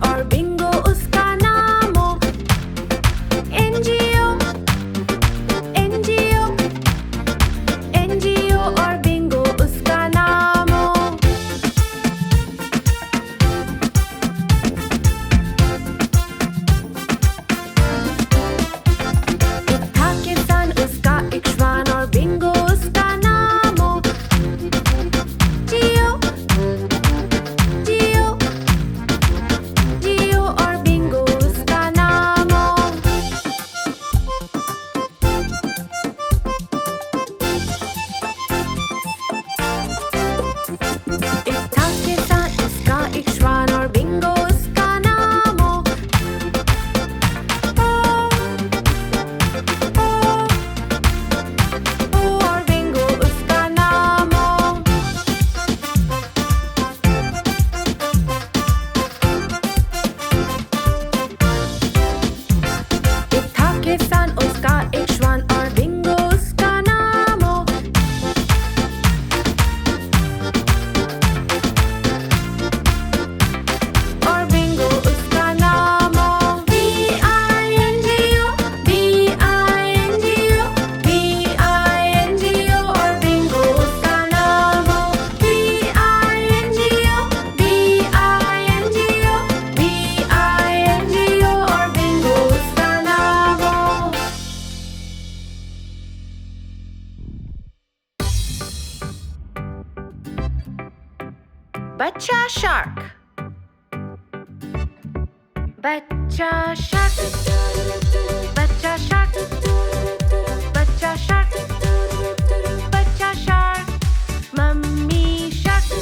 और बिंगो उसका नाम हो। एनजीओ एनजीओ एनजीओ और बिंगो उसका नाम हो। एक था किसान उसका एक श्वान और बिंगो उसका नाम हो। जियो जियो जियो और बिंगो उसका नाम हो। एक था किसान उसका एक श्वान और बिंगो उसका नाम हो। ओ और बिंगो उसका नाम हो। एक था किसान उसका एक श्वान और बिंगो उसका नाम हो। और बिंगो उसका नाम हो। BINGO BINGO BINGO और बिंगो उसका नाम हो। BINGO BINGO BINGO और बिंगो उसका नाम हो। बच्चा शार्क बच्चा शार्क बच्चा शार्क बच्चा शार्क बच्चा shark mummy shark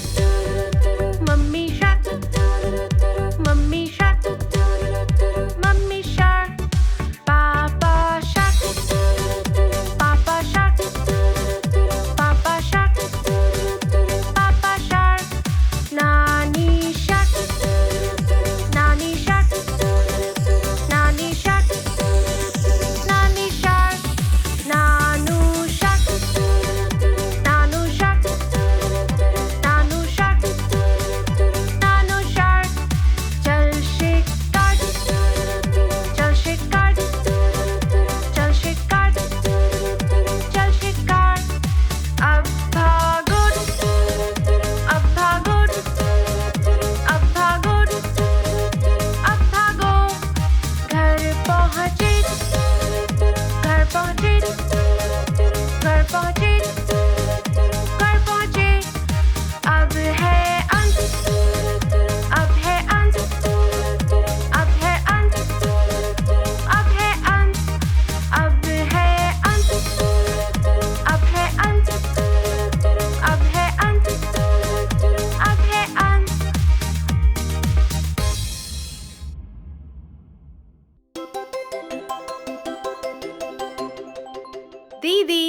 mummy shark mummy shark mummy shark पापा शार्क पापा शार्क पापा शार्क पापा शार्क नानी शार्क नानी शार्क नानी शार्क नानी शार्क नानू शार्क नानू शार्क नानू शार्क नानू शार्क चल शिकार चल शिकार चल शिकार चल शिकार अब भागो अब भागो अब भागो अब भागो घर पहुँचे घर पहुँचे घर पहुँचे घर पहुँचे अब है अंत अब है अंत अब है अंत अब है अंत अब है अंत अब है अंत अब है अंत अब है अंत। दीदी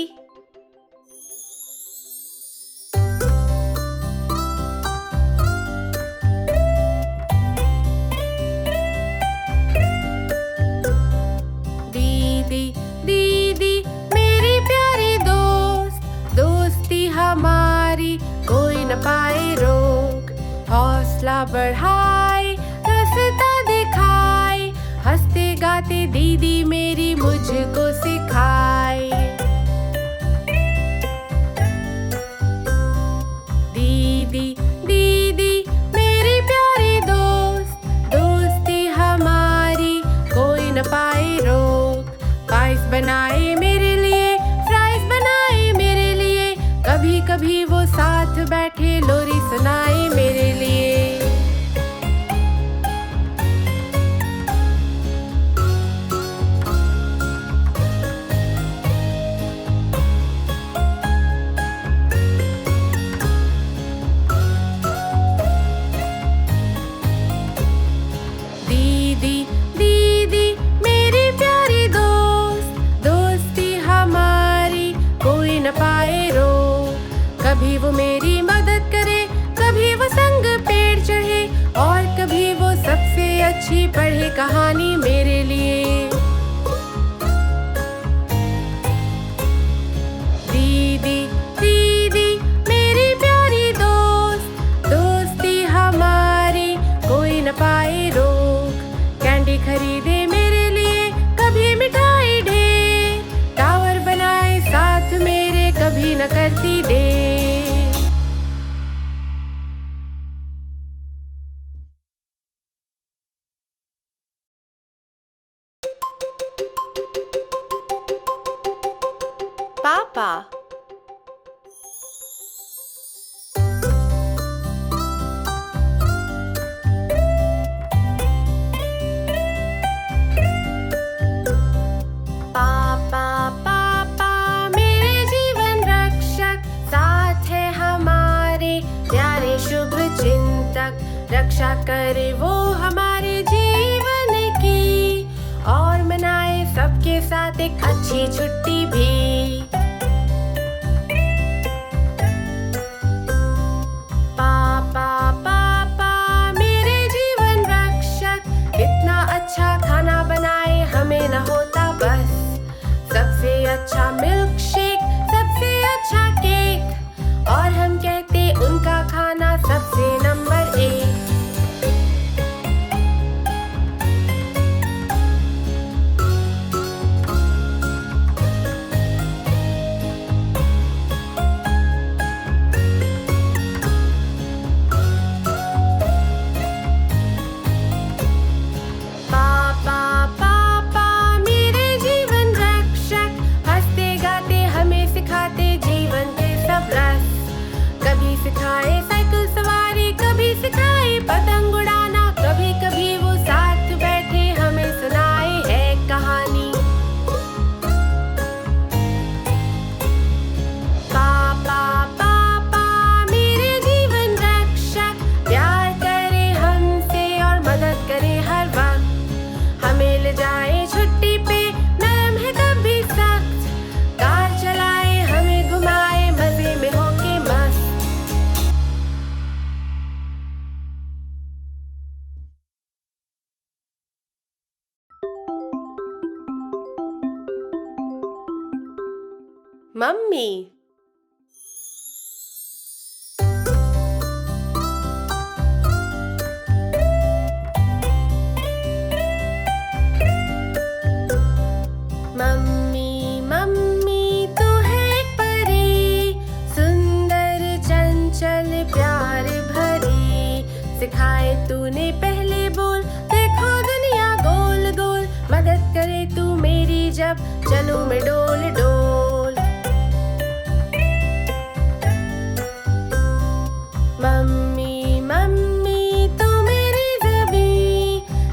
दीदी दीदी मेरी प्यारी दोस्त दोस्ती हमारी कोई न पाए रोक हौसला बढ़ाए रास्ता दिखाए हंसते गाते दीदी मेरी मुझको सिखाए। दीदी दीदी मेरी प्यारी दोस्त दोस्ती हमारी कोई न पाए रोक पाइस बनाए मेरे लिए फ्राइज बनाए मेरे लिए कभी कभी वो साथ बैठे लोरी सुनाए मेरे लिए। दीदी दीदी मेरी प्यारी दोस्त दोस्ती हमारी कोई न पाए रोक कभी वो मेरी मदद करे कभी वो संग पेड़ चढ़े और कभी वो सबसे अच्छी पढ़े कहानी मेरे लिए। दीदी दीदी मेरी प्यारी दोस्त दोस्ती हमारी कोई न पाए रोक पापा। पापा पापा मेरे जीवन रक्षक, साथ है हमारे प्यारे शुभ चिंतक। रक्षा करे वो हमारे जीवन की, और मनाए सबके साथ एक अच्छी छुट्टी भी। पापा पापा मेरे जीवन रक्षक, इतना अच्छा खाना बनाए हमें न होता बस। सबसे अच्छा मिल्क शेक, सबसे अच्छा केक, और हम कहते उनका खाना सबसे नंबर 1। पापा पापा मेरे जीवन रक्षक, हंसते गाते हमें सिखाते जीवन के सब रस। कभी सिखाए साइकिल सवारी, कभी सिखाए पतंग उड़ाना, कभी कभी वो साथ बैठे हमें सुनाए है कहानी। पापा पापा मेरे जीवन रक्षक, प्यार करे हमसे और मदद करे हर वक्त। हमें ले जाए छुट्टी पे, नरम है कभी सख्त, कार चलाए हमें घुमाए मजे में होके मस्त। मम्मी। मम्मी मम्मी तू है एक परी, सुंदर चंचल प्यार भरी। सिखाए तूने पहले बोल, देखो दुनिया गोल गोल, मदद करे तू मेरी जब चलूं मैं डोल डोल। मम्मी मम्मी तू मेरी जबी,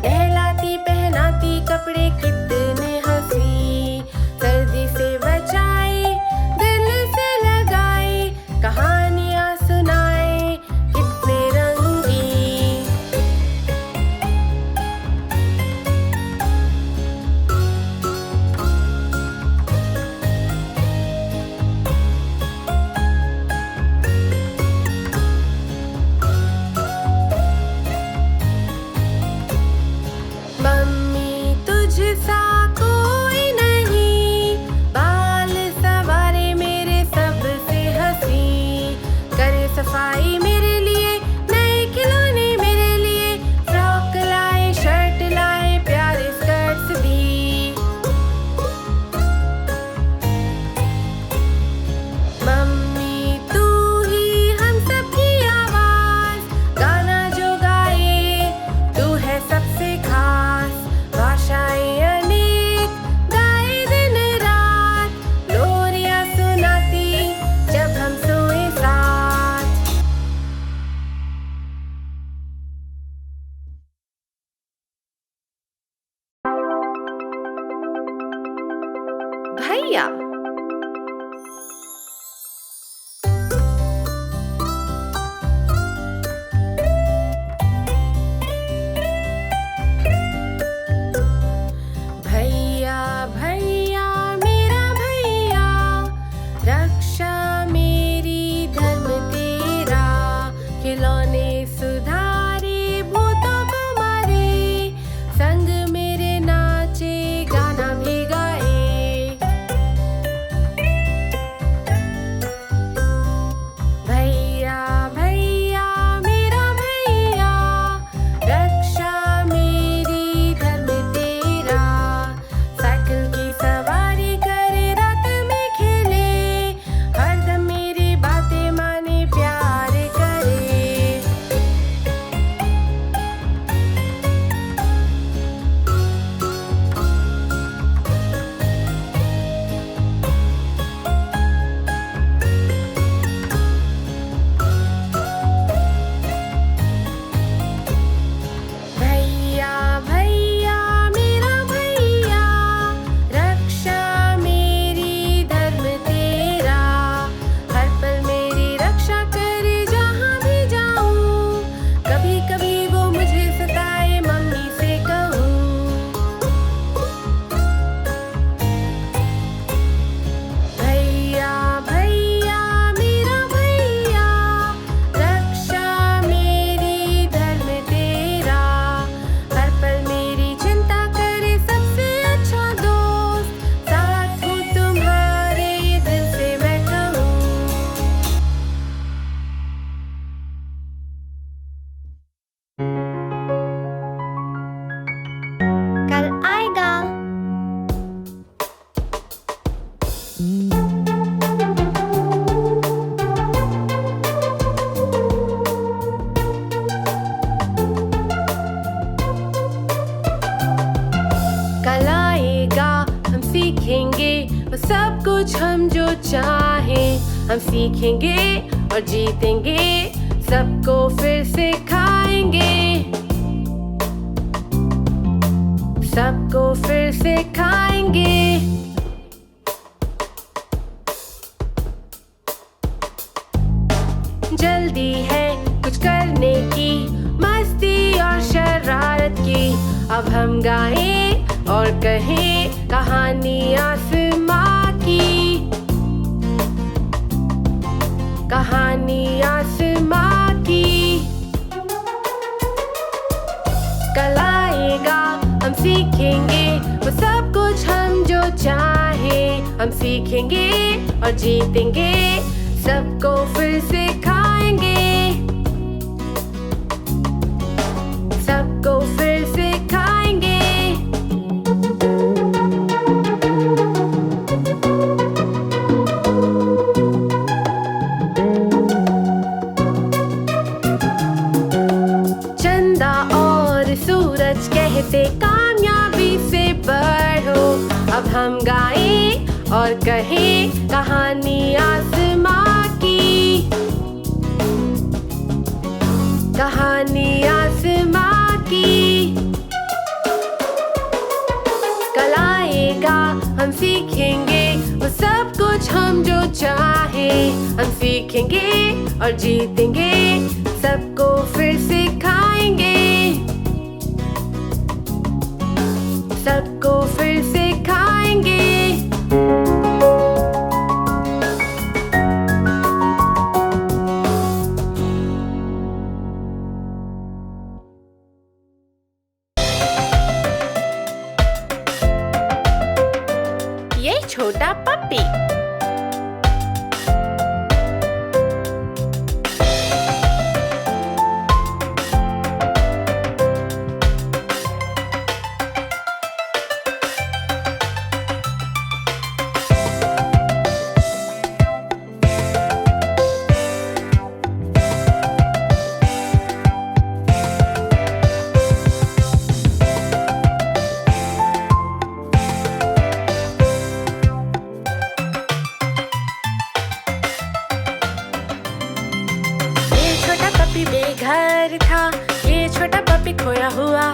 नहलाती पहनाती कपड़े कितने हंसी। सर्दी से बचाए, दिल से लगाए, कहानियाँ सुनाए कितने रंगी। मम्मी तुझसा कोई नहीं, बाल सवारे मेरे सबसे हंसी। करे सफाई मेरे लिए, नए खिलौने मेरे लिए, फ्रॉक लाए शर्ट लाए प्यारे स्कर्ट्स भी। मम्मी तू ही हम सबकी आवाज, गाना जो गाए तू है सबसे खास। भाषाएं अनेक गाए दिन रात, लोरियां सुनाती जब हम सोए साथ। भैया। भैया भैया मेरा भैया, रक्षा मेरी धर्म तेरा। खिलौने सुधारे भूतों को मारे, संग मेरे नाचे गाना भी गाए। कुछ हम जो चाहें हम सीखेंगे और जीतेंगे, सबको फिर सिखाएंगे, सबको फिर सिखाएंगे। जल्दी है कुछ करने की, मस्ती और शरारत की। अब हम गाएं और कहें कहानी आसमां की, कहानी आसमां की। कल आएगा हम सीखेंगे वो सब कुछ हम जो चाहें हम सीखेंगे और जीतेंगे, सबको फिर सिखाएंगे, सबको फिर सिखाएंगे। चंदा और सूरज कहते कामयाबी से बढ़ो। अब हम गाएं और कहें कहानी आसमां की, कहानी आसमां की। कल आएगा हम सीखेंगे वो सब कुछ हम जो चाहें हम सीखेंगे और जीतेंगे, सबको फिर सिखाएंगे, सबको फिर सिखाएंगे। ये छोटा पप्पी बेघर था, ये छोटा पपी खोया हुआ।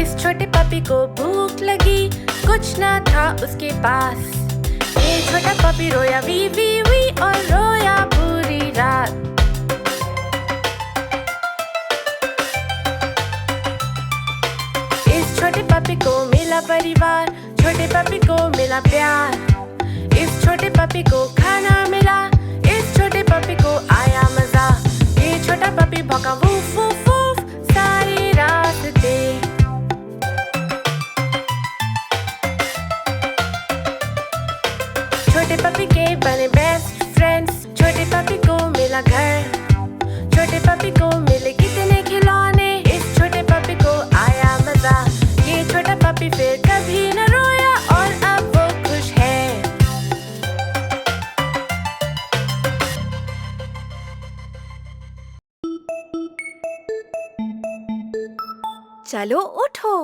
इस छोटे पपी को भूख लगी, कुछ ना था उसके पास। ये छोटा पपी रोया वी वी वी और रोया पूरी रात। इस छोटे पपी को मिला परिवार, छोटे पपी को मिला प्यार। इस छोटे पपी को खाना मिला, इस छोटे पपी को आया मजा। ये छोटा पपी भौंका वूफ वूफ वूफ सारी रास्ते। छोटे पपी के बने बेस्ट फ्रेंड्स, छोटे पपी को मिला घर, छोटे पपी को मिले कितने खिलौने। इस छोटे पपी को आया मजा, ये छोटा पपी फिर कभी न रोया और अब वो खुश है। चलो उठो।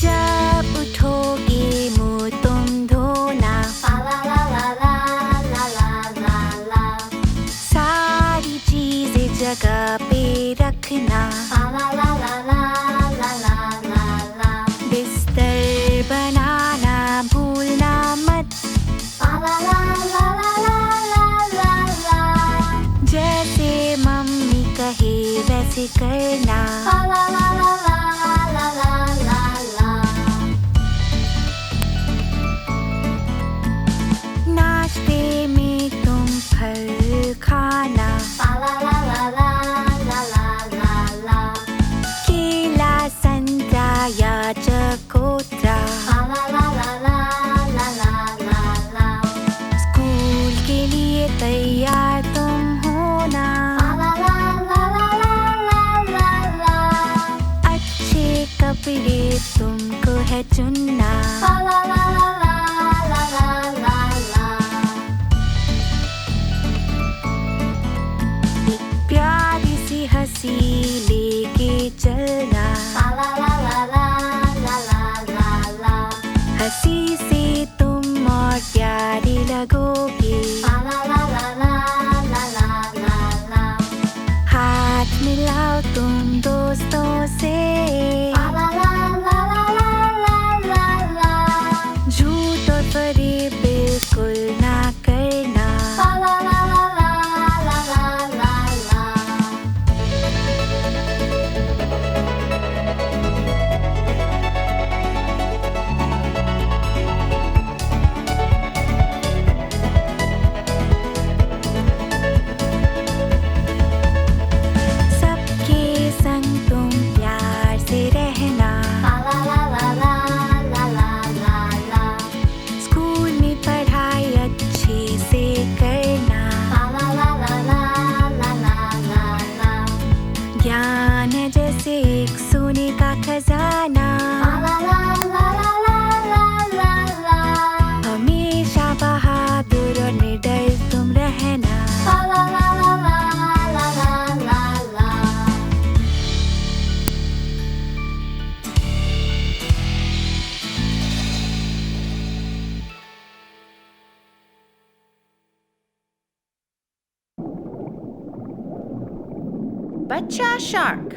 जब उठोगे मुंह तुम धोना, ला ला ला ला ला ला ला ला। सारी चीजें जगह पे रखना, ला ला ला ला ला ला ला ला। बिस्तर बनाना भूलना मत, ला ला ला ला ला ला ला ला। जैसे मम्मी कहे वैसे करना, ला ला ला ला ला ला ला ला। नाश्ते में तुम फल खाना, ला ला ला ला ला ला ला ला। केला संतरा या चकोतरा, ला ला ला ला ला ला ला ला। स्कूल के लिए तैयार तुम होना, ला ला ला ला ला ला ला। अच्छे कपड़े तुमको है चुनना, ला ला ला ला ला ला ला। बच्चा शार्क।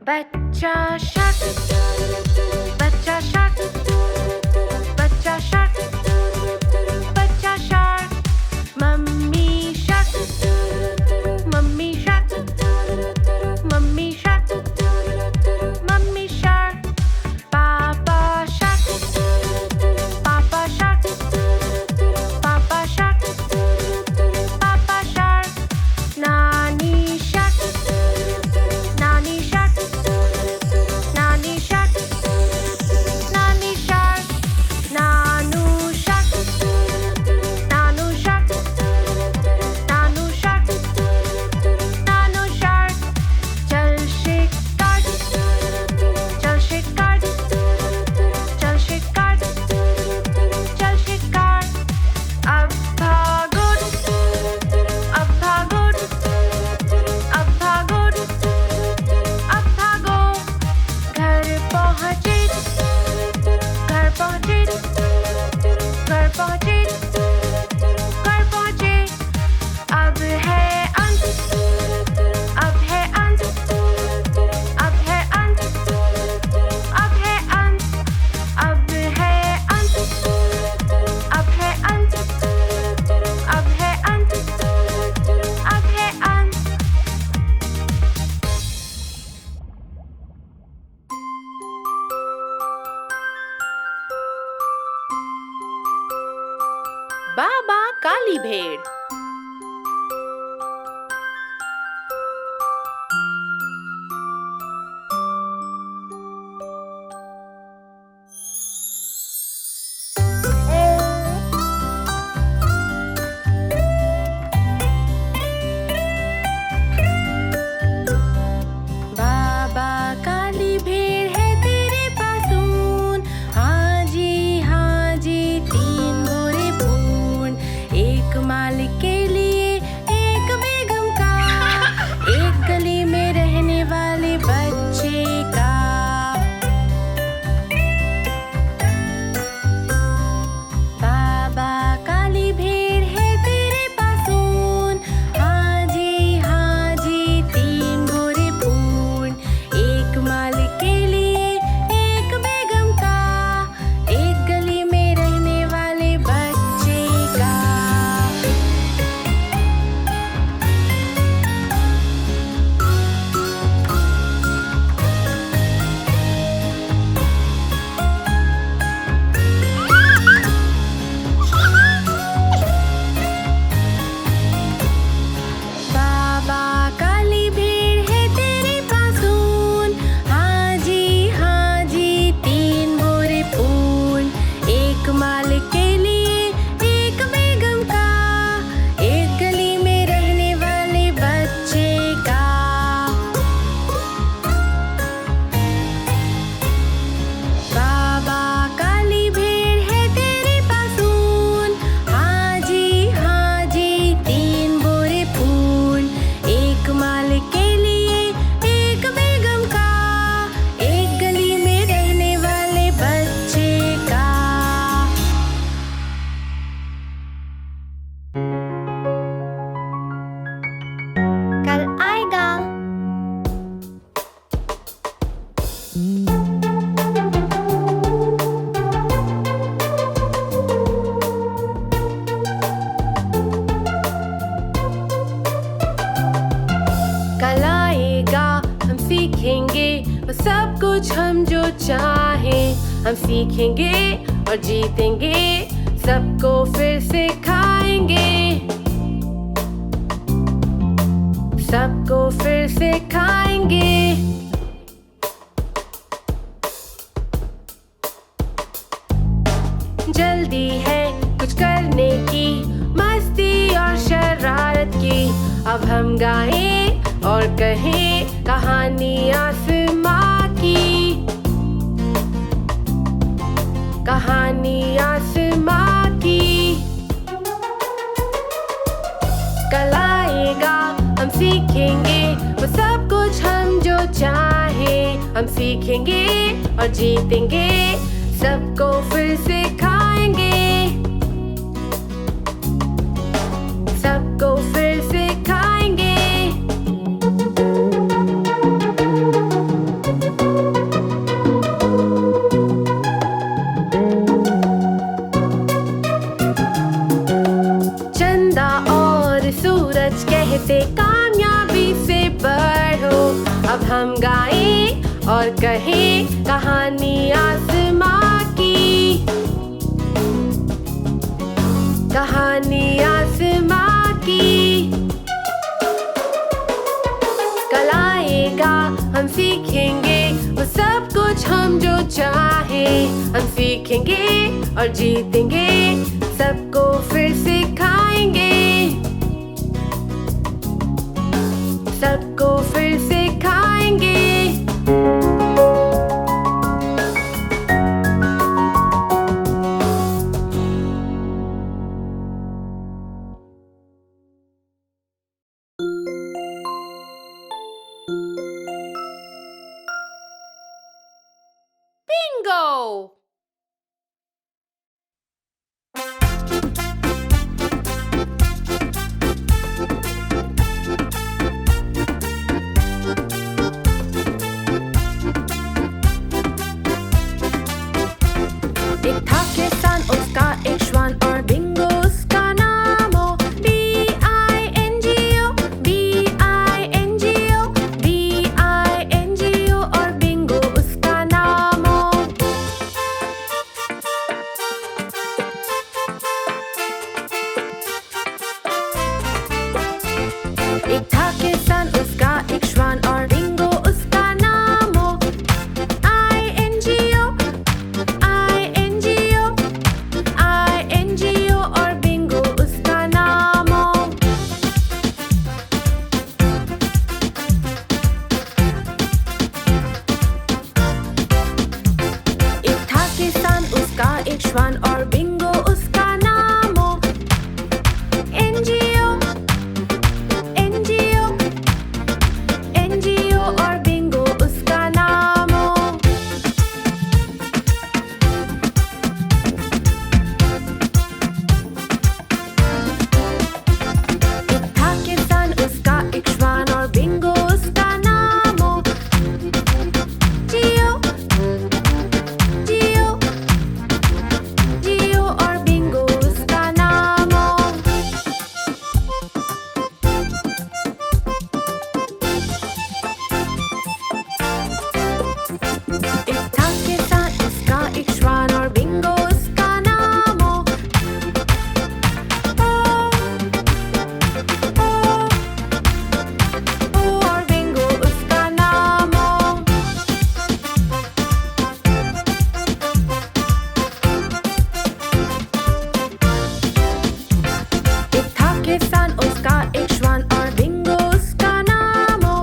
बच्चा शार्क, बच्चा शार्क, बच्चा शार्क, बच्चा shark. Mummy shark, mummy shark, mummy shark, mummy shark. पापा शार्क, पापा शार्क, पापा शार्क, पापा शार्क। नानी शार्क, नानी शार्क, नानी शार्क, नानी शार्क। नानू शार्क, नानू शार्क, नानू शार्क, नानू शार्क। चल शिकार, चल शिकार, चल शिकार, चल शिकार। अब भागो, अब भागो, अब भागो, अब भागो। घर पहुँचे, घर पहुँचे, घर पहुँचे, घर पहुँचे। अब है अंत, अब है अंत, अब है अंत, अब है अंत, अब है अंत, अब है अंत, अब है अंत, अब है अंत। बाबा काली भेड़। बाबा काली भेड़ है तेरे पास ऊन। हाँ जी, तीन बोरे पूर्ण। एक मालिक के लिए, एक बेगम का, एक गली में रहने वाले बच्चे का। बाबा काली भेड़ है तेरे पास ऊन। हाँ जी, तीन बोरे पूर्ण। एक मालिक के लिए, एक बेगम का, एक गली में रहने वाले बच्चे का। बाबा काली भेड़ है तेरे पास ऊन। हाँ जी, तीन बोरे पूर्ण। एक मालिक के लिए, एक बेगम का, एक गली में रहने वाले बच्चे का। बाबा काली भेड़ है तेरे पास ऊन। हाँ जी, तीन बोरे पूर्ण। एक मालिक के लिए, एक बेगम का, एक गली में रहने वाले बच्चे का। कल आएगा। कल आएगा, हम सीखेंगे वो सब कुछ हम जो चाहें। हम सीखेंगे और जीतेंगे, सबको फिर सिखाएंगे, सबको फिर सिखाएंगे। जल्दी है कुछ करने की, मस्ती और शरारत की। अब हम गाएं और कहें कहानी आसमां की, कहानी आसमां की। कल आएगा, हम सीखेंगे वो सब कुछ हम जो चाहें। हम सीखेंगे और जीतेंगे, सब सबको फिर से खाएंगे, सबको फिर से खाएंगे। चंदा और सूरज कहते कामयाबी से बढ़ो। अब हम गाएं और कहें कहानी आसमां की, कहानी आसमां की। कल आएगा हम सीखेंगे वो सब कुछ हम जो चाहे। हम सीखेंगे और जीतेंगे, सबको फिर से खाएंगे, सबको फिर से खाएंगे। Bingo! एक था किसान, उसका एक श्वान और बिंगो उसका नाम हो। B-I-N-G-O, B-I-N-G-O, B-I-N-G-O और बिंगो उसका नाम हो। एक था किसान, उसका एक श्वान और बिंगो उसका नाम हो। I-N-G-O, I-N-G-O, I-N-G-O और बिंगो उसका नाम हो। एक था किसान, उसका एक श्वान और बिंगो उसका नाम हो। N-G-O, N-G-O, N-G-O और बिंगो उसका नाम हो। एक था किसान, उसका एक श्वान और बिंगो उसका नाम हो। G-O, G-O, G-O और बिंगो उसका नाम हो। एक था किसान, उसका एक श्वान और बिंगो उसका नाम हो। ओ और बिंगो उसका नाम हो। एक था किसान, उसका एक श्वान और बिंगो उसका नाम हो।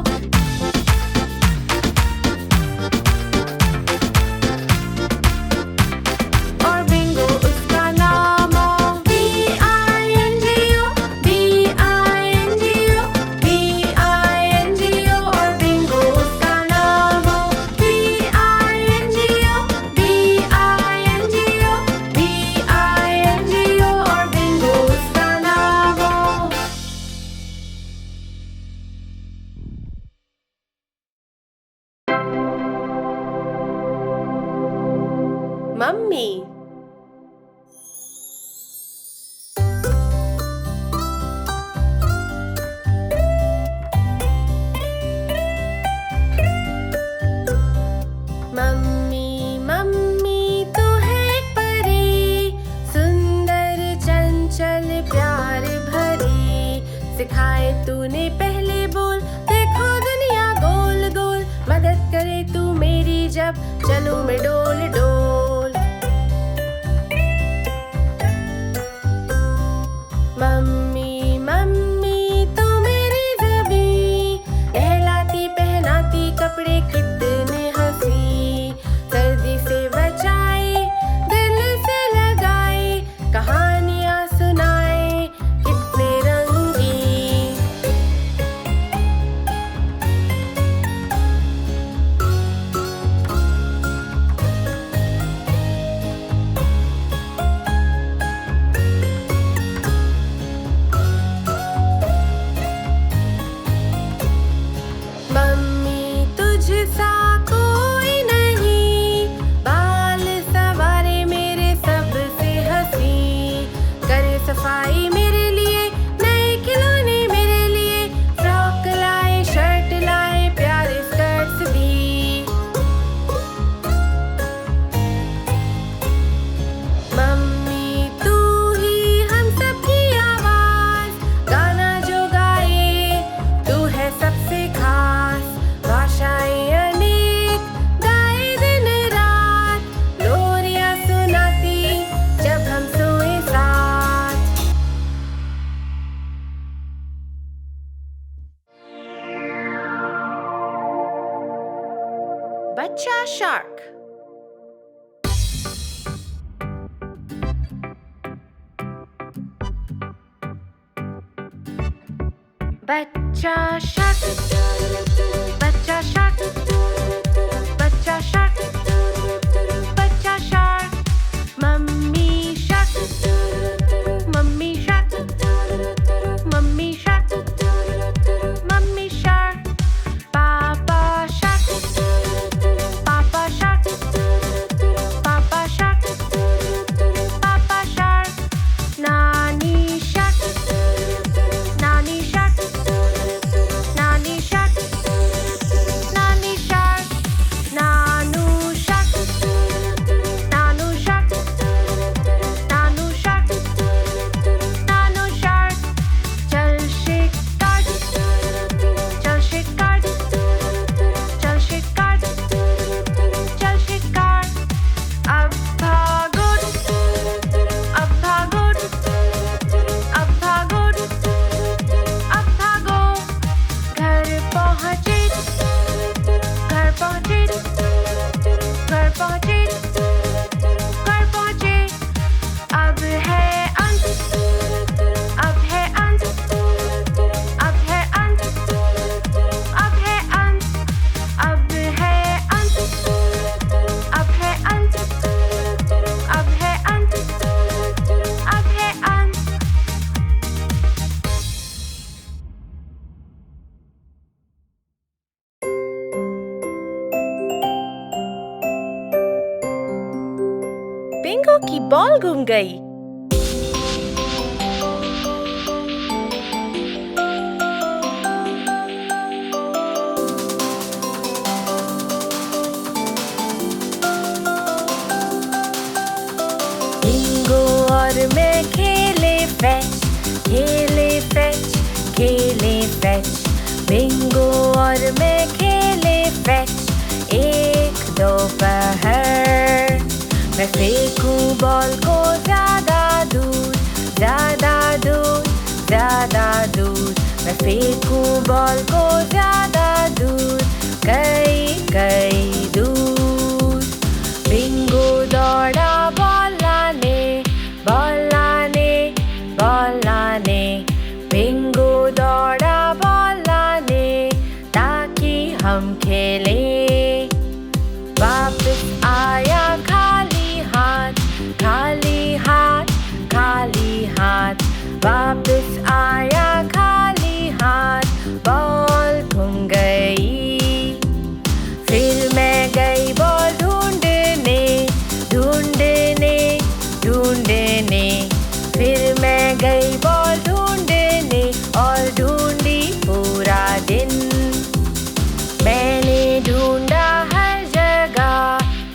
और बिंगो उसका नाम हो। B-I-N-G-O, B-I-N-G-O, B-I-N-G-O और बिंगो उसका नाम हो। B-I-N-G-O, B-I-N-G-O, B-I-N-G-O और बिंगो उसका नाम हो। मम्मी मम्मी मम्मी तू है एक परी, सुंदर चंचल प्यार भरी। सिखाए तूने पहले बोल, देखो दुनिया गोल गोल। मदद करे तू मेरी जब चलूं मैं डोल डोल। मम्मी मम्मी तू मेरी ज़बी, नहलाती पहनाती कपड़े कितने हंसी। सर्दी से बचाए, दिल से लगाए, कहानियाँ सुनाए कितने रंगी। बच्चा शार्क। बच्चा शार्क, बच्चा शार्क, बच्चा शार्क, बच्चा shark. Mummy shark, mummy shark, mummy shark, mummy shark. पापा शार्क, पापा शार्क, पापा शार्क, पापा शार्क। नानी शार्क, नानी शार्क, नानी शार्क, नानी शार्क। नानू शार्क, नानू शार्क, नानू शार्क, नानू शार्क। चल शिकार, चल शिकार, चल शिकार, चल शिकार। अब भागो, अब भागो, अब भागो, अब भागो। घर पहुँचे, घर पहुँचे, घर पहुँचे, घर पहुँचे। अब है अंत, अब है अंत, अब है अंत, अब है अंत, अब है अंत, अब है अंत, अब है अंत, अब है अंत। बिंगो की बॉल गुम गई। बिंगो और मैं खेले फैच, खेले फैच, खेले फैच। बिंगो और मैं खेले फैच एक दोपहर। मैं फेंकूं बॉल को ज्यादा दूर, ज्यादा दूर, ज्यादा दूर। मैं फेंकूं बॉल को ज्यादा दूर, कई कई दूर। बिंगो दौड़ा बॉल लाने, बॉल लाने, बॉल लाने। बिंगो दौड़ा बॉल लाने ताकि हम खेलें। वापस आया खाली हाथ, खाली हाथ, खाली हाथ। वापस आया खाली हाथ, बॉल गुम गई। फिर मैं गई बॉल ढूंढने, ढूंढने, ढूंढने। फिर मैं गई बॉल ढूंढने और ढूंढी पूरा दिन। मैंने ढूंढा हर जगह,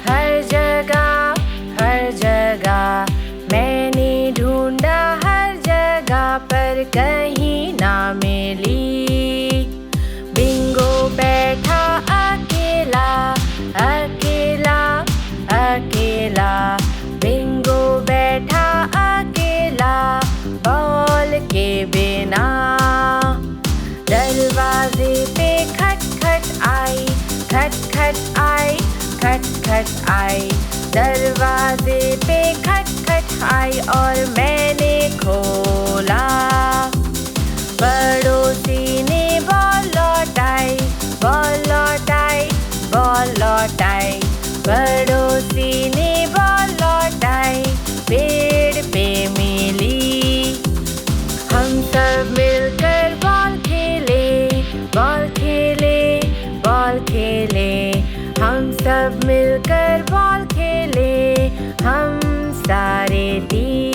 हर जगह, हर जगह। मैंने ढूंढा हर जगह पर कहीं ना मिली। बिंगो बैठा अकेला, अकेला, अकेला। बिंगो बैठा अकेला बॉल के बिना। दरवाजे पे खटखट आई, खटखट आई, खटखट आई। दरवाजे पे खटखट आई और मैंने खोला। पड़ोसी ने बॉल लौटाई, बॉल लौटाई, बॉल लौटाई। पड़ोसी ने बॉल लौटाई, पेड़ पे मिली। हम सब मिलकर बॉल खेले, बॉल खेले, बॉल खेले। हम सब मिलकर बॉल खेले, हम सारे टीम।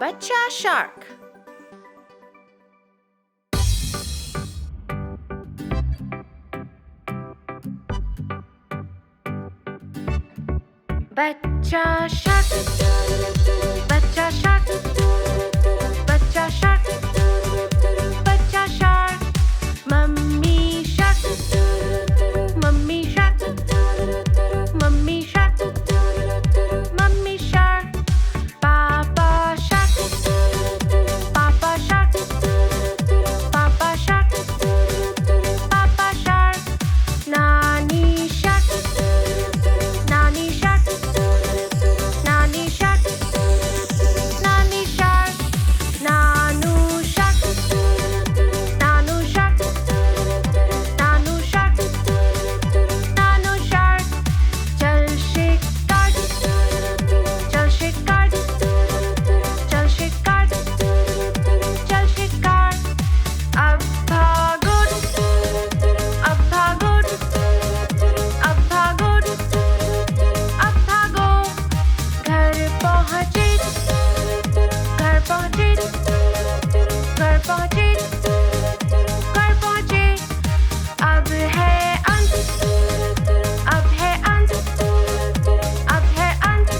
बच्चा शार्क। बच्चा शार्क, बच्चा शार्क, बच्चा शार्क, बच्चा shark. Mummy shark, mummy shark, mummy shark, mummy shark. पापा शार्क, पापा शार्क, पापा शार्क, पापा शार्क। नानी शार्क, नानी शार्क, नानी शार्क, नानी शार्क। नानू शार्क, नानू शार्क, नानू शार्क, नानू शार्क। चल शिकार, चल शिकार, चल शिकार, चल शिकार। अब भागो, अब भागो, अब भागो, अब भागो। घर पहुँचे, घर पहुँचे, घर पहुँचे, घर पहुँचे। अब है अंत, अब है अंत, अब है अंत,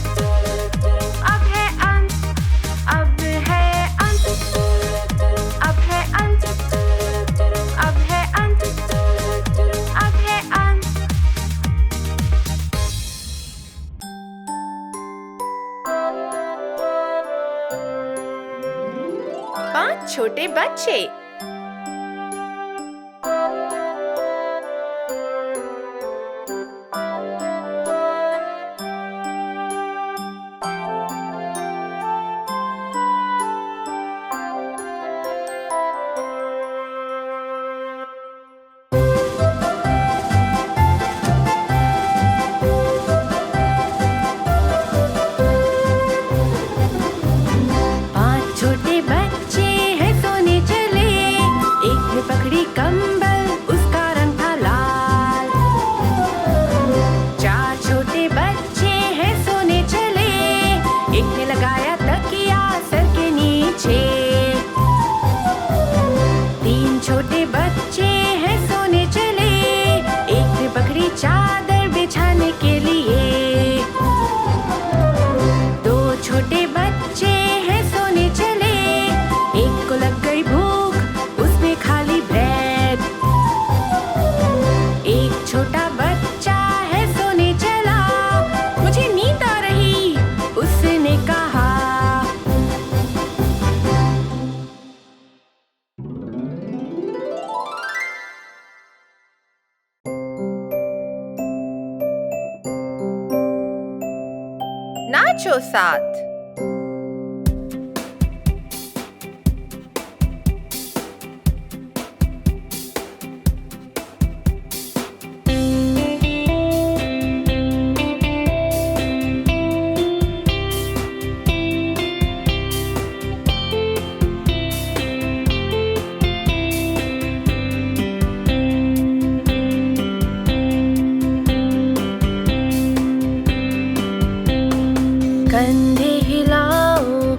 अब है अंत, अब है अंत, अब है अंत, अब है अंत, अब है अंत। पांच छोटे बच्चे। पांच छोटे बच्चे हैं सोने चले। एक ने पकड़ी कंबल, उसका रंग था लाल। चार छोटे बच्चे हैं सोने चले। एक ने लगाया तकिया सर के नीचे। तीन छोटे बच्चे हैं सोने चले। एक ने पकड़ी चादर बिछाने के लिए। दो छोटे बच्चे हैं सोने चले। एक को लग गई भूख, उसने खा ली ब्रेड। एक छोटा बच्चा है सोने चला। मुझे नींद आ रही, उसने कहा। नाचो साथ।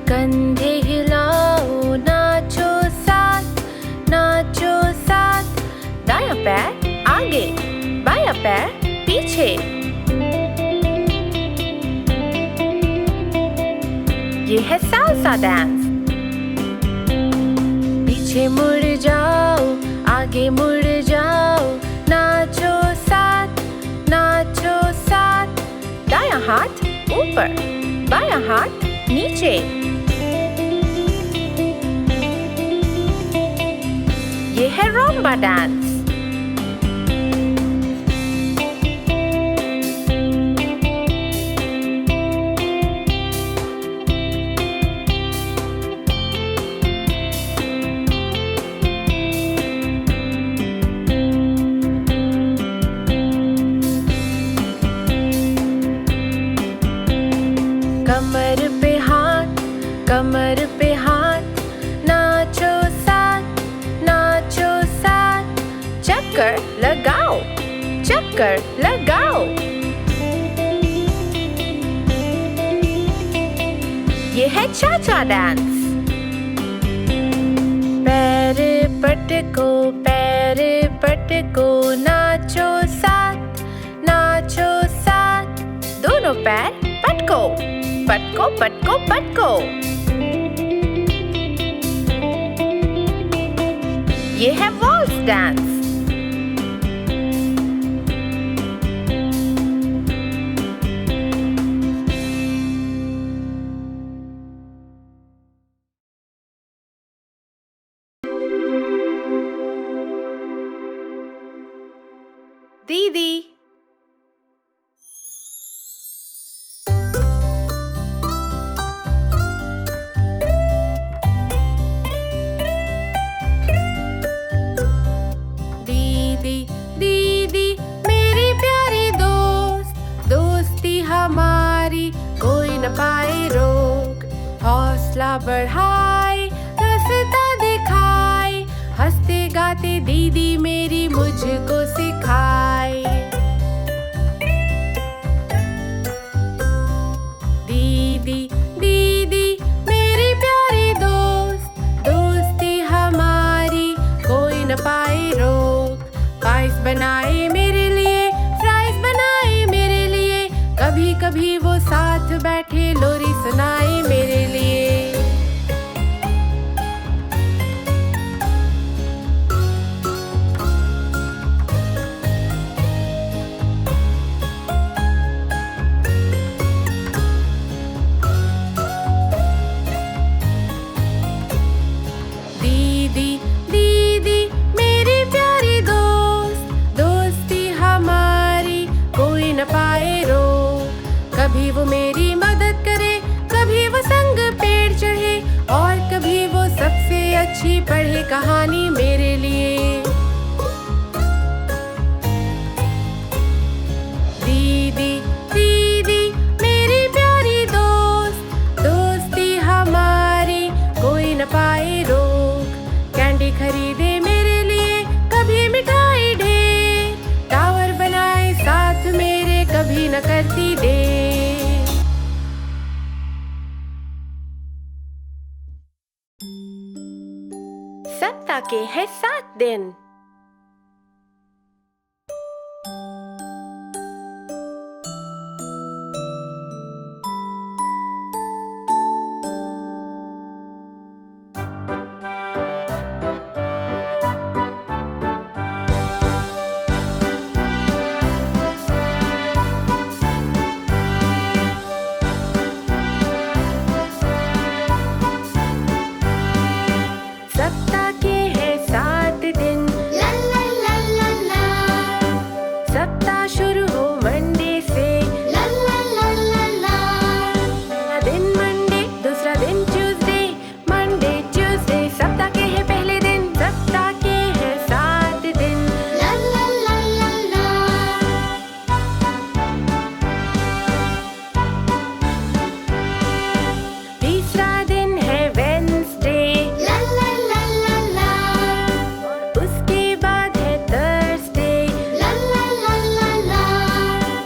कंधे हिलाओ, नाचो साथ। दायां पैर आगे, बायां पैर पीछे। ये है सालसा डांस। पीछे मुड़ जाओ, आगे मुड़ जाओ। नाचो साथ। दायां हाथ ऊपर, बायां हाथ नीचे। ये है रोम्बा डांस। कमर पे हाथ, नाचो साथ। चक्कर लगाओ। ये है चा-चा डांस। पैर पटको, नाचो साथ। दोनों पैर ओ पटको पटको। ये है वॉल्स डांस। दीदी दीदी दीदी मेरी प्यारी दोस्त, दोस्ती हमारी कोई न पाए रोक। हौसला बढ़ाए रास्ता दिखाए, हंसते गाते दीदी मेरी मुझको सिखाए। दीदी दीदी मेरी प्यारी दोस्त, दोस्ती हमारी कोई न पाए रोक। पाइस बनाए मेरे लिए, फ्राइज बनाए मेरे लिए, कभी कभी वो साथ बैठे लोरी सुनाए मेरे लिए। दीदी दीदी मेरी प्यारी दोस्त, दोस्ती हमारी कोई न पाए रोक। कभी वो मेरी मदद करे, कभी वो संग पेड़ चढ़े, और कभी वो सबसे अच्छी पढ़े कहानी मेरे लिए। दीदी दीदी मेरी प्यारी दोस्त, दोस्ती हमारी कोई न पाए रोक। कैंडी खरीदे मेरे लिए, कभी मिठाई ढेर, टावर बनाए साथ मेरे, कभी न करती देर। सप्ताह के हैं 7 दिन। सप्ताह के हैं 7 दिन, ला ला ला ला ला। सप्ताह शुरू हो मंडे से, ला ला ला ला ला। पहला दिन मंडे, दूसरा दिन ट्यूसडे, मंडे ट्यूसडे सप्ताह के हैं पहले दिन। सप्ताह के हैं 7 दिन, ला ला ला ला ला। तीसरा दिन है वेडनेसडे, ला ला ला ला ला। उसके बाद है थर्सडे, ला ला ला ला ला।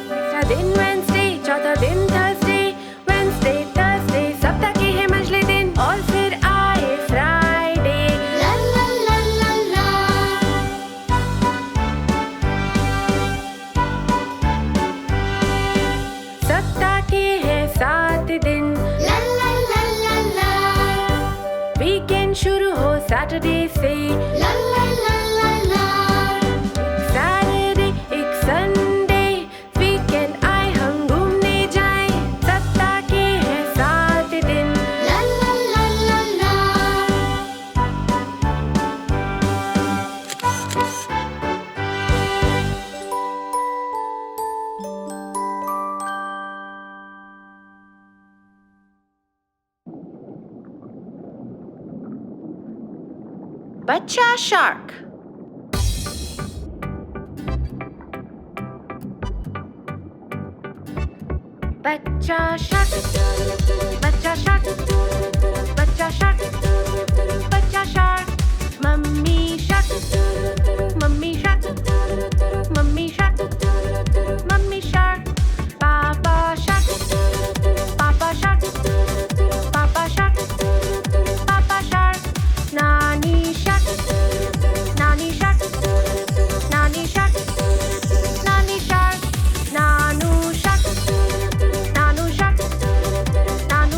तीसरा दिन वेडनेसडे, चौथा दिन थर्सडे, वेडनेसडे थर्सडे सप्ताह के हैं मंझले दिन, और फिर आए फ्राइडे। ला ला ला ला ला। सप्ताह के हैं 7 दिन, ला ला ला ला ला। वीकेंड शुरू हो सैटरडे से, ला ला ला ला ला। सैटरडे एक संडे, वीकेंड आए हम घूमने जाएं। सप्ताह के हैं 7 दिन, ला ला ला ला ला। बच्चा शार्क। बच्चा शार्क, बच्चा शार्क, बच्चा शार्क, बच्चा shark. Mummy shark, mummy shark, mummy shark, mummy shark. पापा शार्क, पापा शार्क, पापा शार्क, पापा शार्क। नानी शार्क, नानी शार्क, नानी शार्क, नानी शार्क। नानू शार्क, नानू शार्क, नानू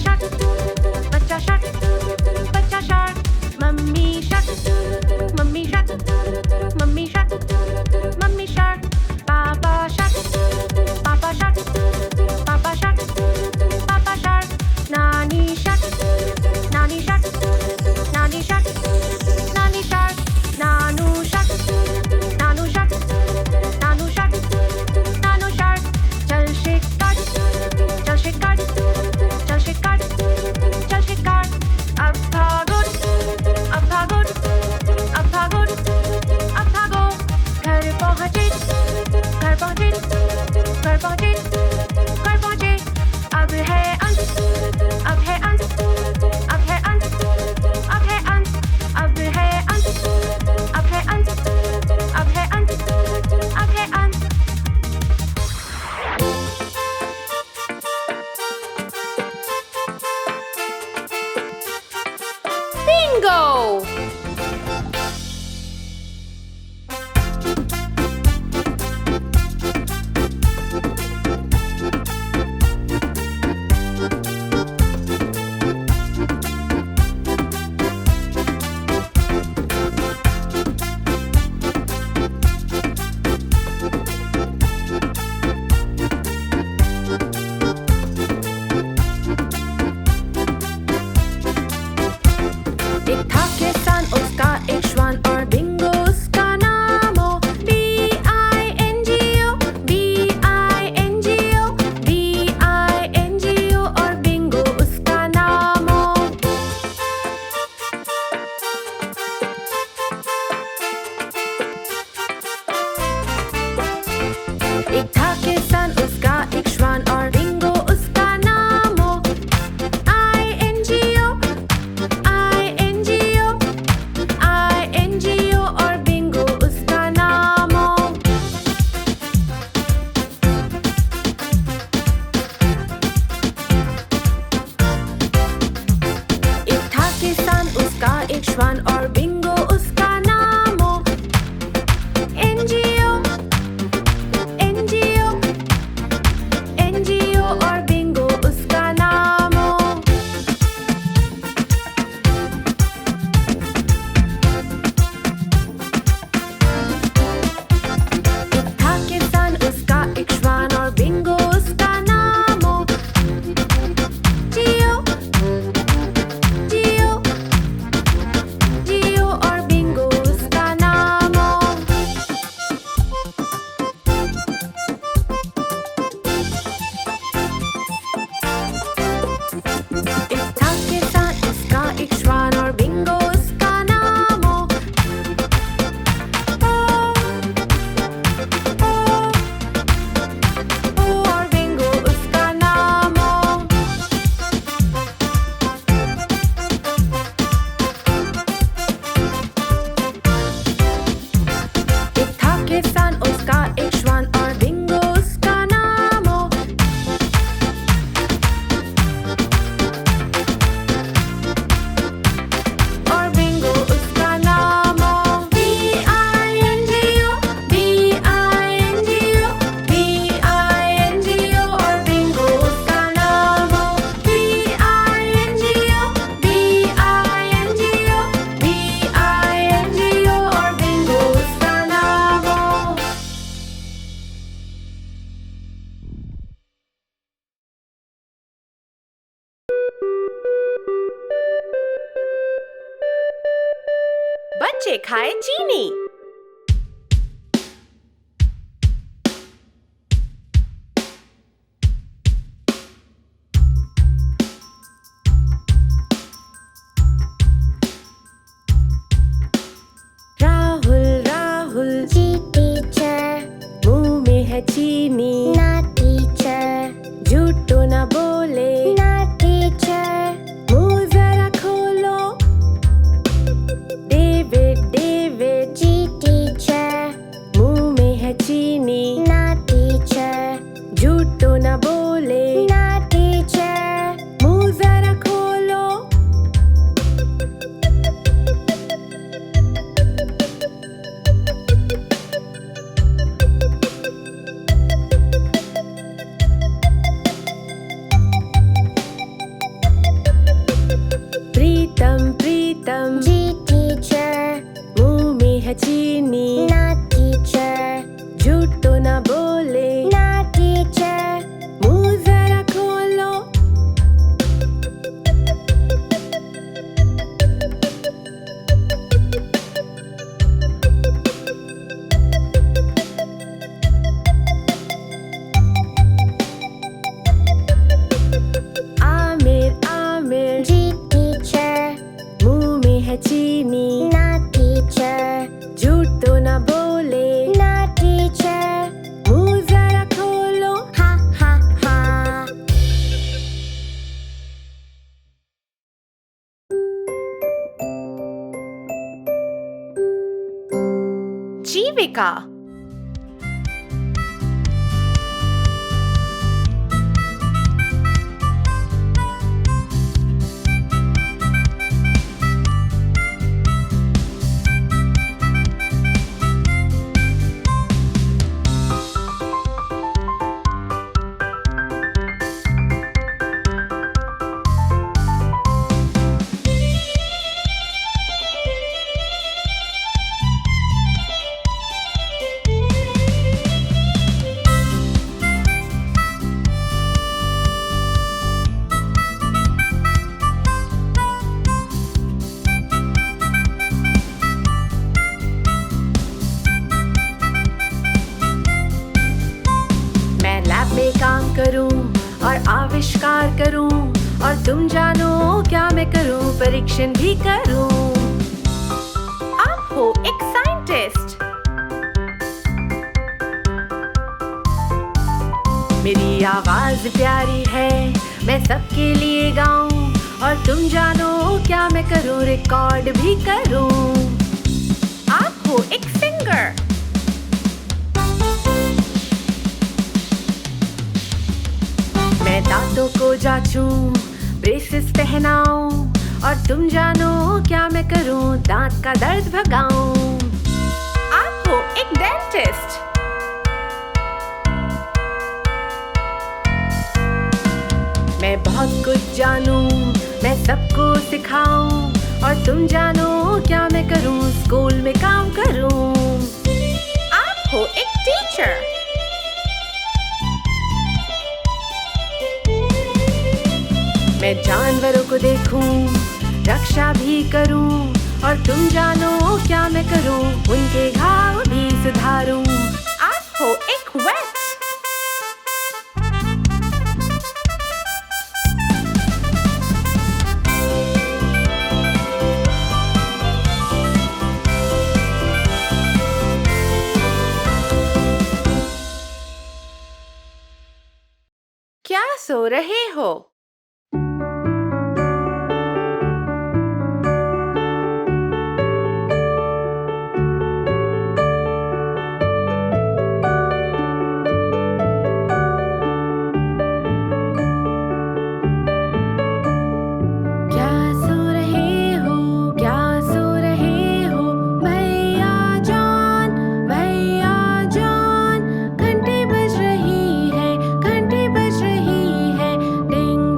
shark, bachcha shark, bachcha shark. Mummy shark, mummy shark, mummy shark, mummy shark. Papa shark, papa shark, papa shark, papa shark. Nani shark, nani shark, nani shark, nani shark. Nanu shark, nanu shark, nanu shark, nanu shark. Chal shikar, chal shikar, chal shikar, chal shikar. Ab bhago, ab bhago, ab bhago, ab bhago. Ghar pahunche, ghar pahunche, ghar pahunche, ghar pahunche. Ab hai ant, ab hai ant, ab hai ant, ab hai ant, ab hai ant, ab hai ant, ab hai ant, ab hai ant. Bingo! एक था किसान, उसका एक श्वान और Bingo उसका नाम हो। B-I-N-G-O, B-I-N-G-O, B-I-N-G-O और बिंगो उसका नाम हो। एक था किसान, उसका एक श्वान और बिंगो उसका नाम हो। I-N-G-O, I-N-G-O, I-N-G-O और बिंगो उसका नाम हो। एक था किसान, उसका एक श्वान और बिंगो उसका नाम हो। N-G-O, N-G-O, N-G-O और बिंगो उसका नाम हो। एक था किसान, उसका एक श्वान और बिंगो उसका नाम हो। जियो, जियो, जियो और बिंगो उसका नाम हो। एक था किसान, उसका एक श्वान और बिंगो उसका नाम हो। ओ और बिंगो उसका नाम हो। एक था किसान, उसका एक श्वान और बिंगो उसका नाम हो। और बिंगो उसका नाम हो। B-I-N-G-O, B-I-N-G-O, B-I-N-G-O और बिंगो उसका नाम हो। B-I-N-G-O, B-I-N-G-O, B-I-N-G-O और बिंगो उसका नाम हो। बच्चे खाए चीनी। राहुल राहुल जी टीचर, मुंह में है चीनी। ना टीचर, झूठ तो ना बोले, ना टीचर। मुंह जरा खोलो। डेविड डेविड जी है चीनी। ना टीचर, झूठ तो ना बोले। ना टीचर, मुंह जरा खोलो। आमिर आमिर, जी टीचर, मुंह में है चीनी। ना टीचर, झूठ तो ना बोले। ना टीचर, मुंह जरा खोलो। हा हा हा। जीविका। मैं लैब में काम करूं और आविष्कार करूं, और तुम जानो क्या मैं करूं, परीक्षण भी करूं। आप हो एक साइंटिस्ट। मेरी आवाज प्यारी है, मैं सबके लिए गाऊं, और तुम जानो क्या मैं करूं, रिकॉर्ड भी करूं। आप हो एक सिंगर। मैं दांतों को जांचूं, ब्रेसेस पहनाऊं, और तुम जानो क्या मैं करूं, दांत का दर्द भगाऊं। आप हो एक डेंटिस्ट। मैं बहुत कुछ जानूं, मैं सबको सिखाऊं, और तुम जानो क्या मैं करूं, स्कूल में काम करूं। आप हो एक टीचर। मैं जानवरों को देखूं, रक्षा भी करूं, और तुम जानो क्या मैं करूं, उनके घाव भी सुधारूं। आप हो एक वेट। क्या सो रहे हो? क्या सो रहे हो? क्या सो रहे हो? भैया जॉन, भैया जॉन, घंटी बज रही है, घंटी बज रही है, डिंग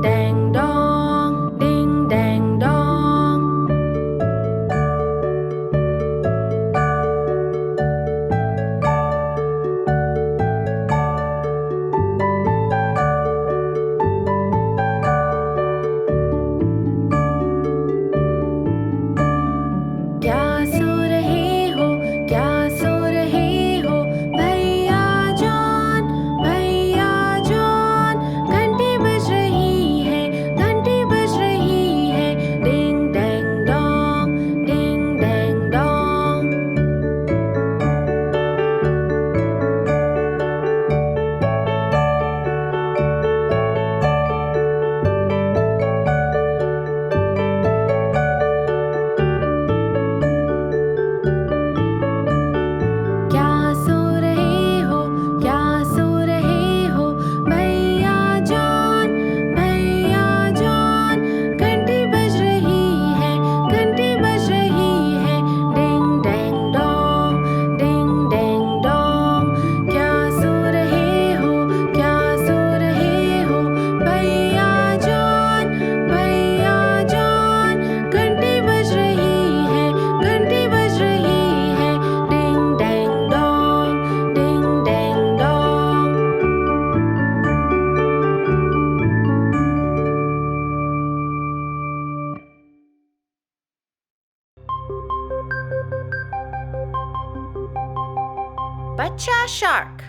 बच्चा शार्क।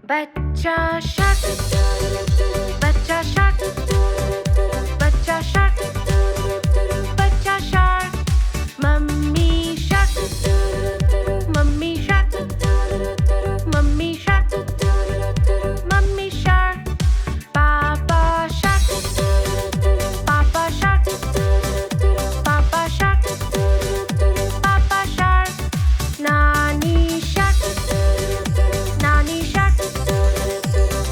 बच्चा शार्क, बच्चा शार्क, बच्चा शार्क, बच्चा shark. Mummy shark, mummy shark, mummy shark, mummy shark. पापा शार्क, पापा शार्क, पापा शार्क, पापा शार्क। नानी शार्क, नानी शार्क,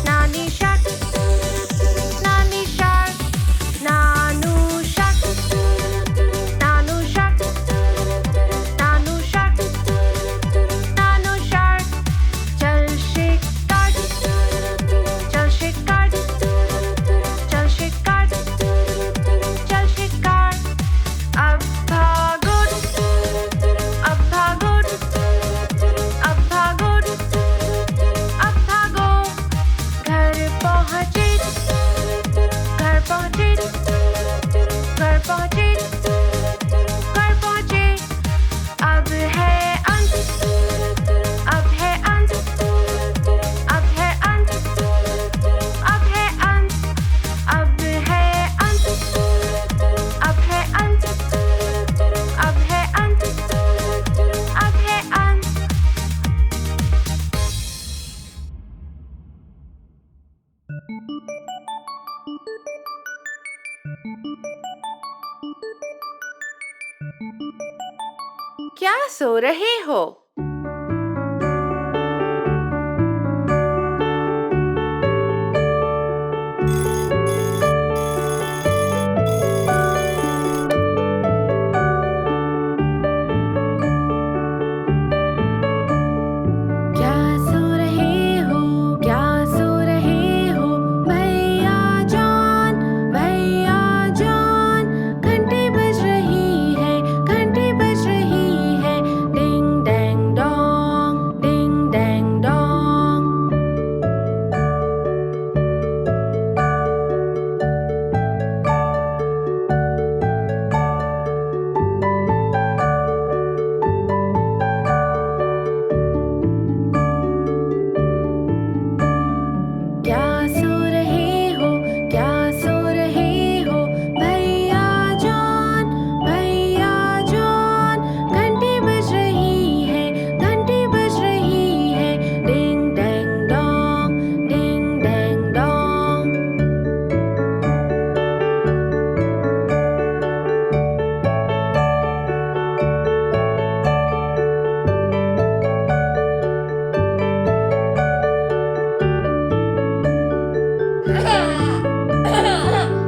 नानी शार्क, नानी शार्क। नानू शार्क, नानू शार्क, नानू शार्क, नानू शार्क। चल शिकार, चल शिकार, चल शिकार, चल शिकार। अब भागो, अब भागो, अब भागो, अब भागो। घर पहुँचे, घर पहुँचे, घर पहुँचे, घर पहुँचे। अब है अंत, अब है अंत, अब है अंत, अब है अंत, अब है अंत, अब है अंत, अब है अंत, अब है अंत। क्या सो रहे हो? क्या सो रहे हो? क्या सो रहे हो? भैया जान, भैया जान। घंटी बज रही है, घंटी बज रही है। डिंग डैंग डोंग, डिंग डैंग डोंग। क्या सो रहे हो? क्या सो रहे हो? भैया जान, भैया जान। घंटी बज रही है, घंटी बज रही है। डिंग डैंग डोंग, डिंग डैंग डोंग।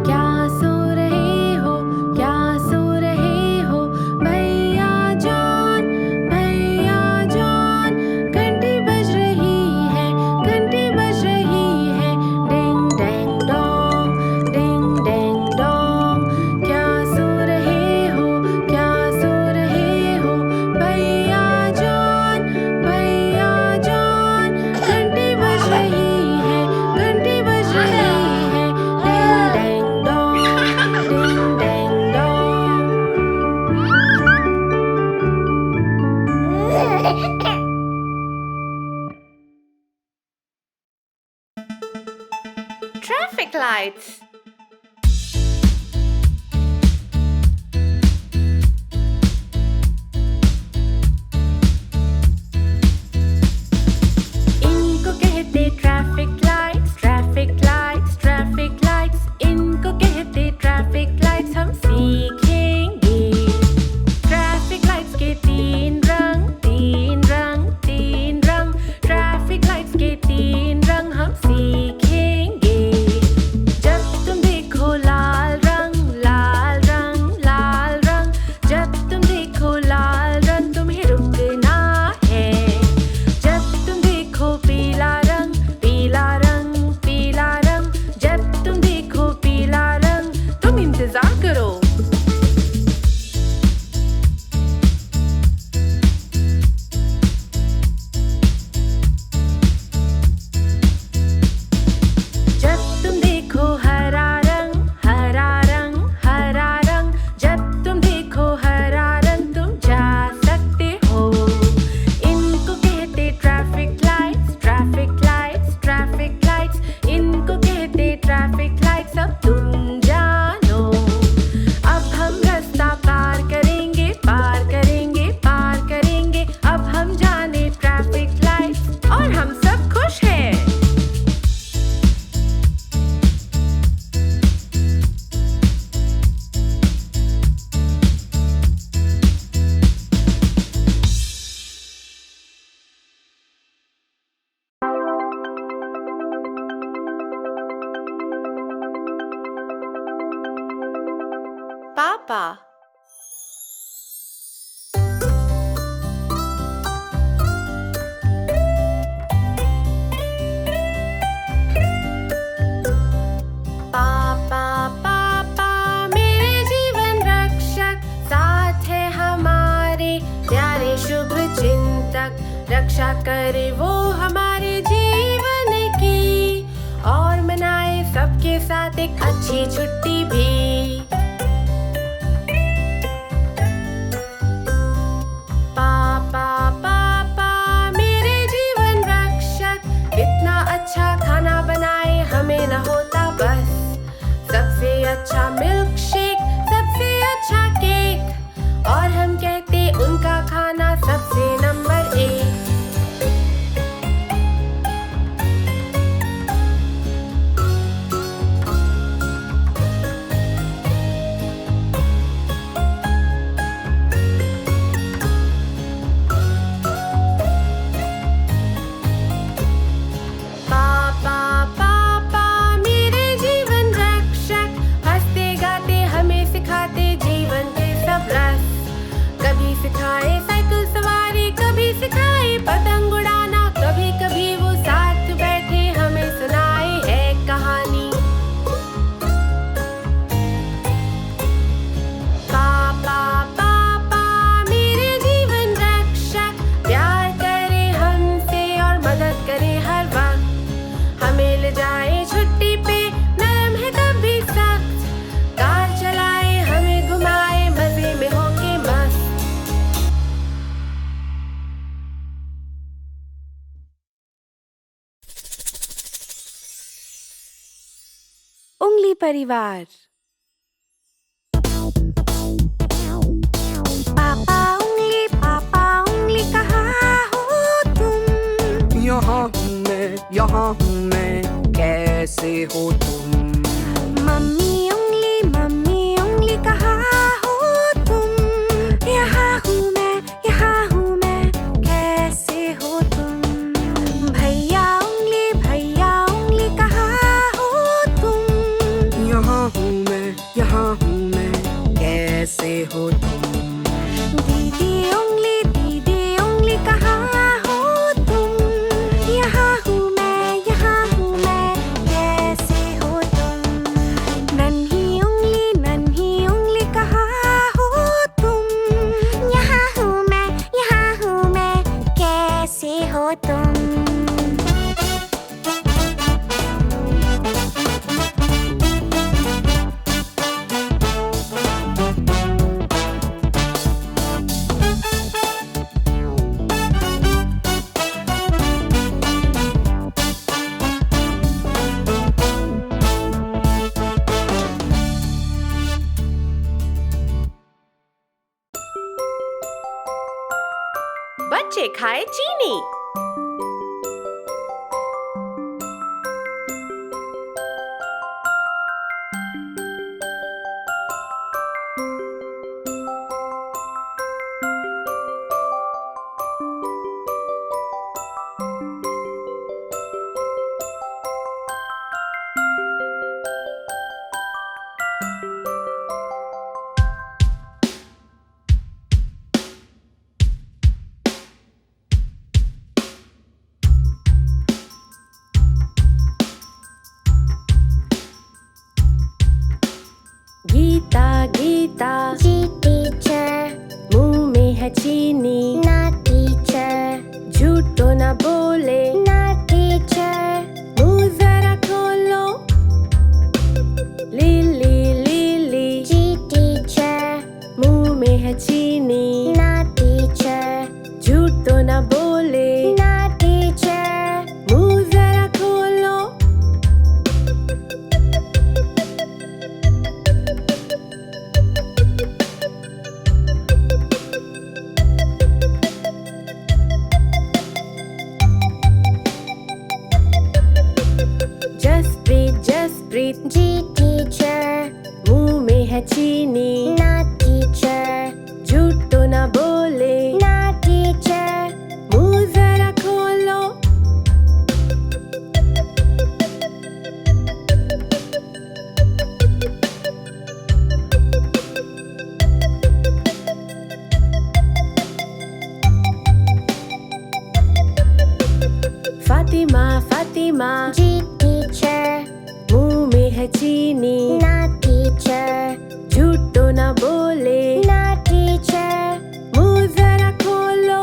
क्या सो रहे हो? क्या सो रहे हो? भैया जान, भैया जान। घंटी बज रही है, घंटी बज रही है। डिंग डैंग डोंग, डिंग डैंग डोंग। क्या सो रहे हो? क्या सो रहे हो? भैया जान, भैया जान। घंटी बज रही है, घंटी बज रही है। डिंग डैंग डोंग, डिंग डैंग डोंग। Traffic lights. इनको कहते traffic lights, traffic lights, traffic lights. इनको कहते ट्रैफिक लाइट्स। हम सीखेंगे ट्रैफिक लाइट्स के तीन रंग, तीन रंग, तीन रंग। ट्रैफिक लाइट्स के तीन रंग हम सीखेंगे। जब तुम शुभ चिंतक, रक्षा करे वो हमारे जीवन की, और मनाए सबके साथ एक अच्छी छुट्टी भी। पापा पापा मेरे जीवन रक्षक, कितना अच्छा खाना बनाए हमें न होता बस। सबसे अच्छा मिल्क शेक, सबसे अच्छा केक, और हम कहते उनका खाना सबसे नंबर 1। सिखाए साइकिल सवारी, कभी सिखाए पतंग उड़ाना, कभी कभी वो साथ बैठे हमें सुनाए है कहानी। पापा पापा मेरे जीवन रक्षक, प्यार करे हमसे और मदद करे हर वक्त। हमें ले जाए छुट्टी पे, नरम है तब भी सख्त, कार चलाए हमें घुमाए, मजे में होके मस्त। उंगली परिवार। पापा उंगली कहाँ हो तुम? यहाँ हूँ मैं, कैसे हो तुम? मम्मी उंगली कहाँ हो तुम? यहाँ हूँ मैं, कैसे हो तुम? भैया उंगली कहाँ हो तुम? यहाँ हूँ मैं, कैसे हो तुम? दीदी उंगली कहाँ हो तुम? यहाँ हूँ मैं, कैसे हो तुम? नन्ही उंगली कहाँ हो तुम? यहाँ हूँ मैं, कैसे हो तुम? बच्चे खाए चीनी। गीता जी टीचर, मुंह में है चीनी, ना टीचर, झूठ तो न बोले, ना टीचर, मुंह जरा खोलो। लीली जी टीचर, मुंह में है चीनी, ना टीचर, झूठ तो न बोले, ना टीचर, मुंह जरा खोलो। जसप्रीत जी टीचर, मुंह में है चीनी, ना टीचर, झूठ तो न बोले, ना टीचर, मुंह जरा खोलो। फातिमा जी टीचर, मुंह में है चीनी, ना टीचर, झूठ तो न बोले, ना टीचर, मुंह जरा खोलो।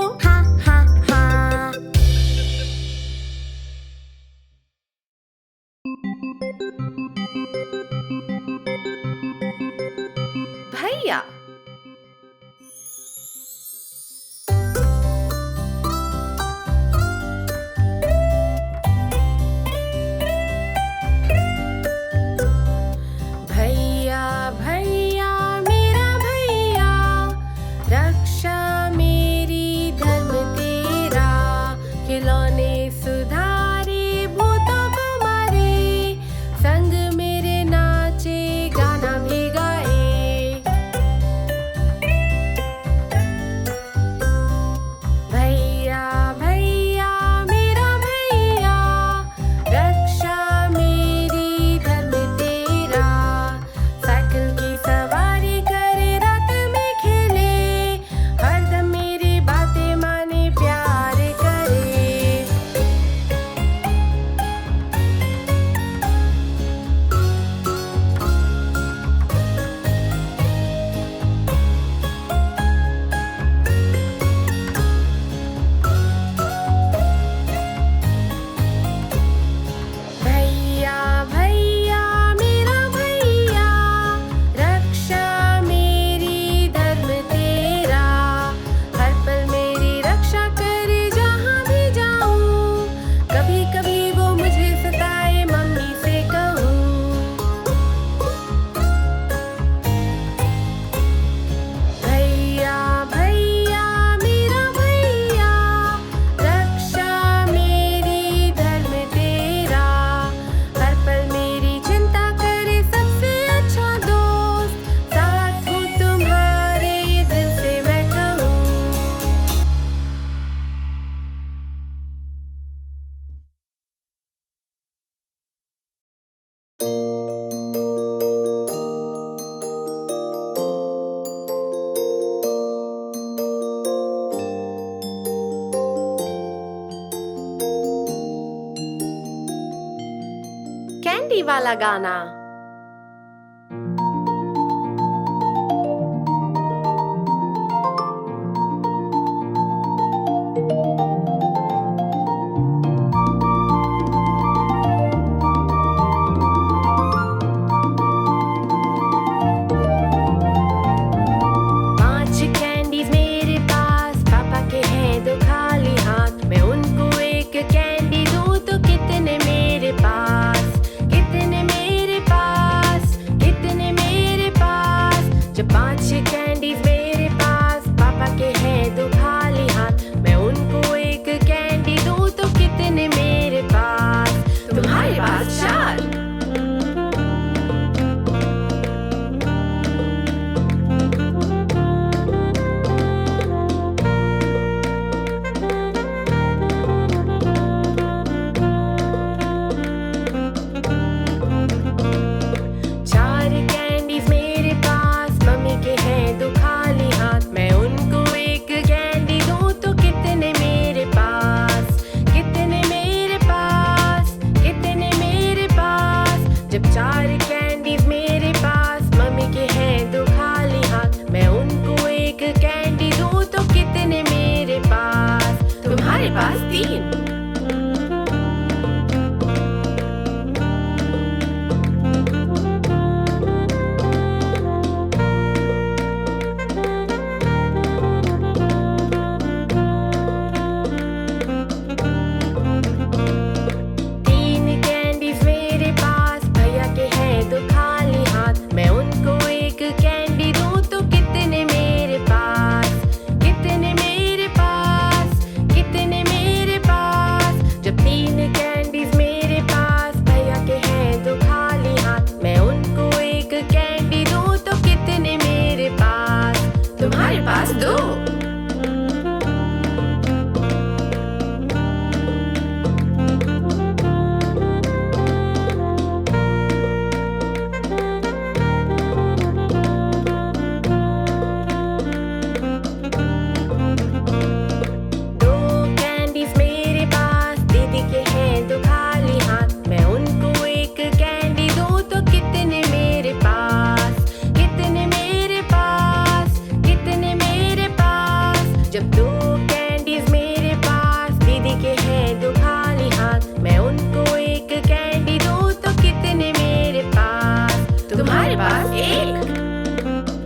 कैंडी वाला गाना।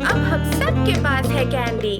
अब हम सबके पास है कैंडी।